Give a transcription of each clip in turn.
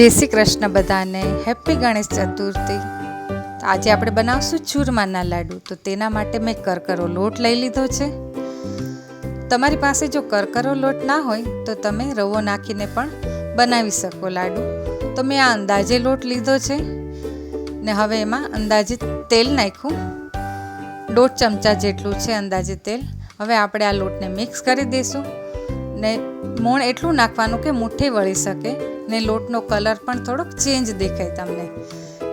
જય શ્રી કૃષ્ણ બધાને, હેપી ગણેશ ચતુર્થી। તો આજે આપણે બનાવશું ચૂરમાના લાડુ। તો તેના માટે મેં કરકરો લોટ લઈ લીધો છે। તમારી પાસે જો કરકરો લોટ ના હોય તો તમે રવો નાખીને પણ બનાવી શકો લાડુ। તો મેં આ અંદાજે લોટ લીધો છે ને હવે એમાં અંદાજે તેલ નાખ્યું, 1.5 ચમચા જેટલું છે અંદાજે તેલ। હવે આપણે આ લોટને મિક્સ કરી દઈશું ને મોણ એટલું નાખવાનું કે મુઠ્ઠી વળી શકે ને લોટનો કલર પણ થોડોક ચેન્જ દેખાય તમને,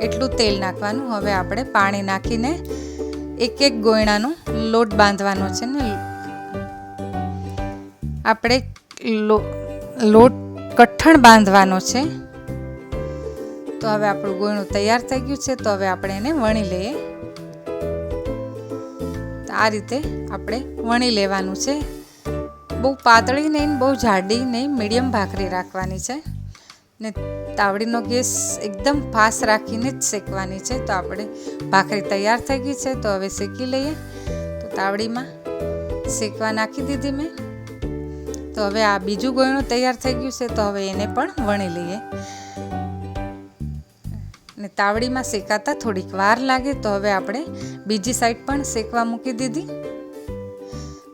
એટલું તેલ નાખવાનું। હવે આપણે પાણી નાખીને એક એક ગોયણાનો લોટ બાંધવાનો છે ને આપણે લોટ કઠણ બાંધવાનો છે। તો હવે આપણું ગોયણું તૈયાર થઈ ગયું છે। તો હવે આપણે એને વણી લઈએ। તો આ રીતે આપણે વણી લેવાનું છે। બહુ પાતળી નહીં, બહુ જાડી નહીં, મીડિયમ ભાખરી રાખવાની છે ને તાવડીનો ગેસ એકદમ ફાસ્ટ રાખીને જ શેકવાની છે। તો આપણે ભાખરી તૈયાર થઈ ગઈ છે। તો હવે શેકી લઈએ। તો તાવડીમાં શેકવા નાખી દીધી મેં। તો હવે આ બીજું ગોયણું તૈયાર થઈ ગયું છે। તો હવે એને પણ વણી લઈએ ને તાવડીમાં શેકાતા થોડીક વાર લાગે। તો હવે આપણે બીજી સાઈડ પણ શેકવા મૂકી દીધી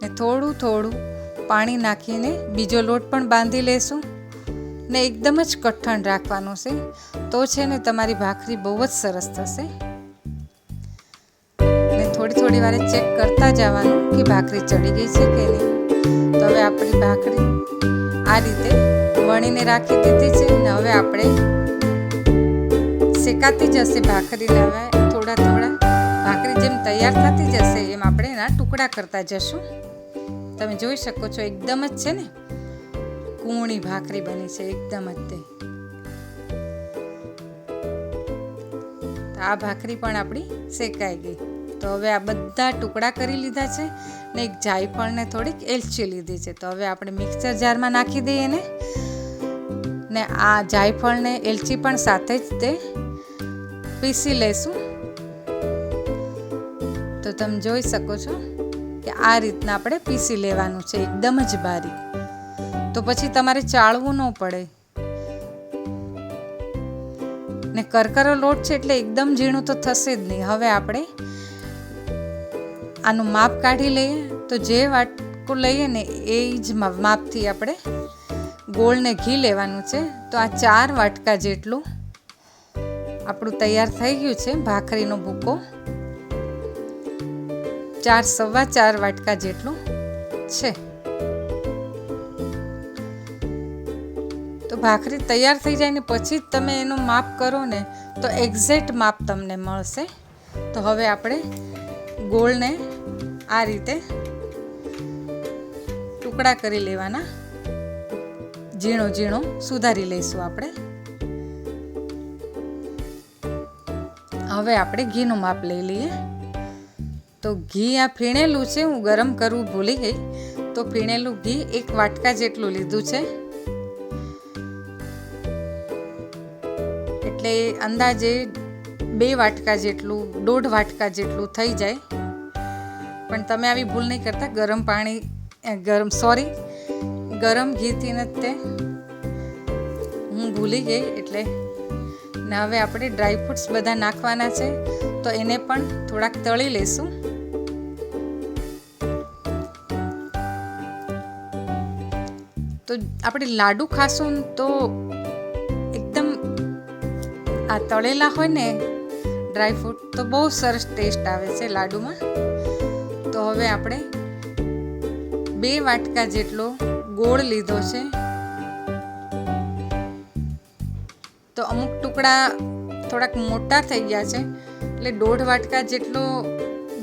ને થોડું થોડું પાણી નાખીને બીજો લોટ પણ બાંધી લેશું ને એકદમ જ કઠણ રાખવાનું છે। તો છે ને તમારી ભાખરી બહુ જ સરસ થશે ને થોડી થોડી વારે ચેક કરતા જવાનું કે ભાખરી ચડી ગઈ છે કે નહીં। તો હવે આપણી ભાખરી આ રીતે વણીને રાખી દીધી છે ને હવે આપણે શેકાતી જશે ભાખરીને હવે થોડા થોડા ભાખરી જેમ તૈયાર થતી જશે એમ આપણે એના ટુકડા કરતા જશું। તમે જોઈ શકો છો એકદમ જ છે ને કૂણી ભાખરી બની છે એકદમ જ તે। આ ભાખરી પણ આપણી શેકાઈ ગઈ। તો હવે આ બધા ટુકડા કરી લીધા છે ને એક જાયફળને થોડીક એલચી લીધી છે। તો હવે આપણે મિક્સર જારમાં નાખી દઈએ ને આ જાયફળને એલચી પણ સાથે જ તે પીસી લેશું। તો તમે જોઈ શકો છો કે આ રીતના આપણે પીસી લેવાનું છે એકદમ જ બારીક। તો પછી તમારે ચાળવું ન પડે ને કરકરો લોટ છે એટલે એકદમ ઝીણું તો થશે જ નહીં। હવે આપણે આનું માપ કાઢી લઈએ। તો જે વાટકો લઈએ ને એ જ માપથી આપણે ગોળને ઘી લેવાનું છે। તો આ 4 વાટકા જેટલું આપણું તૈયાર થઈ ગયું છે ભાખરીનો ભૂકો, 4 વાટકા જેટલું છે। તો ભાખરી તૈયાર થઈ જાય ને પછી જ તમે એનું માપ કરો ને તો એક્ઝેક્ટ માપ તમને મળશે। તો હવે આપણે ગોળને આ રીતે ટુકડા કરી લેવાના, ઝીણો ઝીણો સુધારી લઈશું આપણે। હવે આપણે ઘીનું માપ લઈ લઈએ। તો ઘી આ ફીણેલું છે, હું ગરમ કરવું ભૂલી ગઈ। તો ફીણેલું ઘી 1 વાટકા જેટલું લીધું છે એટલે અંદાજે 2 વાટકા જેટલું, 1.5 વાટકા જેટલું થઈ જાય। પણ તમે આવી ભૂલ નહીં કરતા, ગરમ ઘીથી નથી તે હું ભૂલી ગઈ એટલે। ને હવે આપણે ડ્રાયફ્રૂટ્સ બધા નાખવાના છે તો એને પણ થોડાક તળી લેશું। તો આપણે લાડુ ખાશું તો એકદમ આ તળેલા હોય ને ડ્રાયફ્રૂટ તો બહુ સરસ ટેસ્ટ આવે છે લાડુમાં। તો હવે આપણે 2 વાટકા જેટલો ગોળ લીધો છે। તો અમુક ટુકડા થોડાક મોટા થઈ ગયા છે એટલે 1.5 વાટકા જેટલો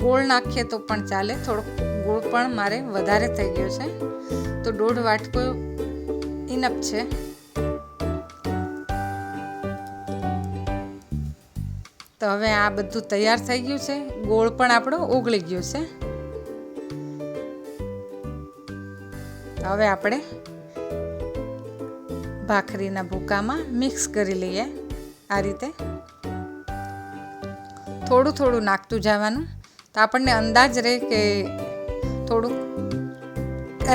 ગોળ નાખીએ તો પણ ચાલે। થોડોક ગોળ પણ મારે વધારે થઈ ગયો છે તો 1.5 વાટકો ઇનફ છે। તો હવે આ બધું તૈયાર થઈ ગયું છે, ગોળ પણ આપણો ઓગળી ગયો છે। હવે આપણે ભાખરીના ભૂકામાં મિક્સ કરી લઈએ આ રીતે, થોડું થોડું નાખતું જવાનું। તો આપણને અંદાજ રહે કે થોડુંક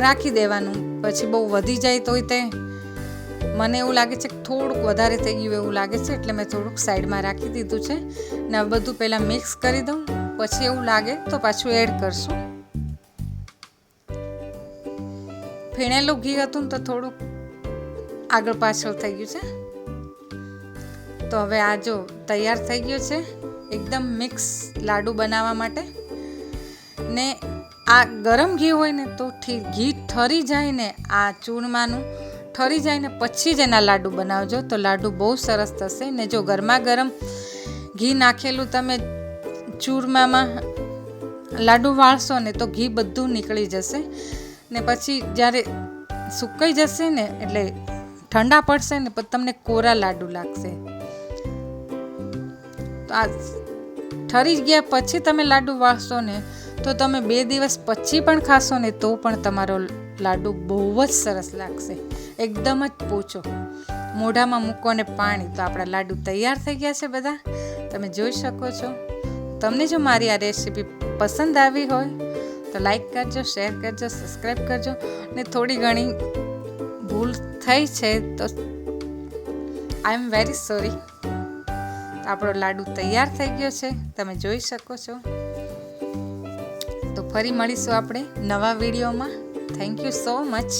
રાખી દેવાનું, પછી બહુ વધી જાય તોય તે મને એવું લાગે છે કે થોડુંક વધારે થઈ ગયું એવું લાગે છે, એટલે મેં થોડુંક સાઈડમાં રાખી દીધું છે. ને હવે બધું પહેલાં મિક્સ કરી દઉં, પછી એવું લાગે તો પાછું એડ કરશું. ફીણેલું ઘી હતું ને તો થોડુંક આગળ પાછળ થઈ ગયું છે. તો હવે આ જો તૈયાર થઈ ગયો છે એકદમ મિક્સ લાડુ બનાવવા માટે. ને આ ગરમ ઘી હોય ને તો ઘી ઠરી જાય ને, આ ચૂરમાનું ઠરી જાય ને પછી જ એના લાડુ બનાવજો, તો લાડુ બહુ સરસ થશે. ને જો ગરમા ગરમ ઘી નાખેલું તમે ચૂરમામાં લાડુ વાળશો ને તો ઘી બધું નીકળી જશે. ને પછી જ્યારે સુકાઈ જશે ને એટલે ઠંડા પડશે ને પછી તમને કોરા લાડુ લાગશે. તો આ ઠરી ગયા પછી તમે લાડુ વાળશો ને તો તમે 2 દિવસ પછી પણ ખાશો ને તો પણ તમારો લાડુ બહુ જ સરસ લાગશે, એકદમ જ પોચો. મોઢામાં મૂકો ને પાણી. તો આપણા લાડુ તૈયાર થઈ ગયા છે બધા, તમે જોઈ શકો છો. તમને જો મારી આ રેસીપી પસંદ આવી હોય તો લાઈક કરજો, શેર કરજો, સબસ્ક્રાઈબ કરજો. ને થોડી ઘણી ભૂલ થઈ છે તો આઈ એમ વેરી સોરી. આપણો લાડુ તૈયાર થઈ ગયો છે, તમે જોઈ શકો છો. તો ફરી મળીશું આપણે નવા વિડીયોમાં. Thank you so much.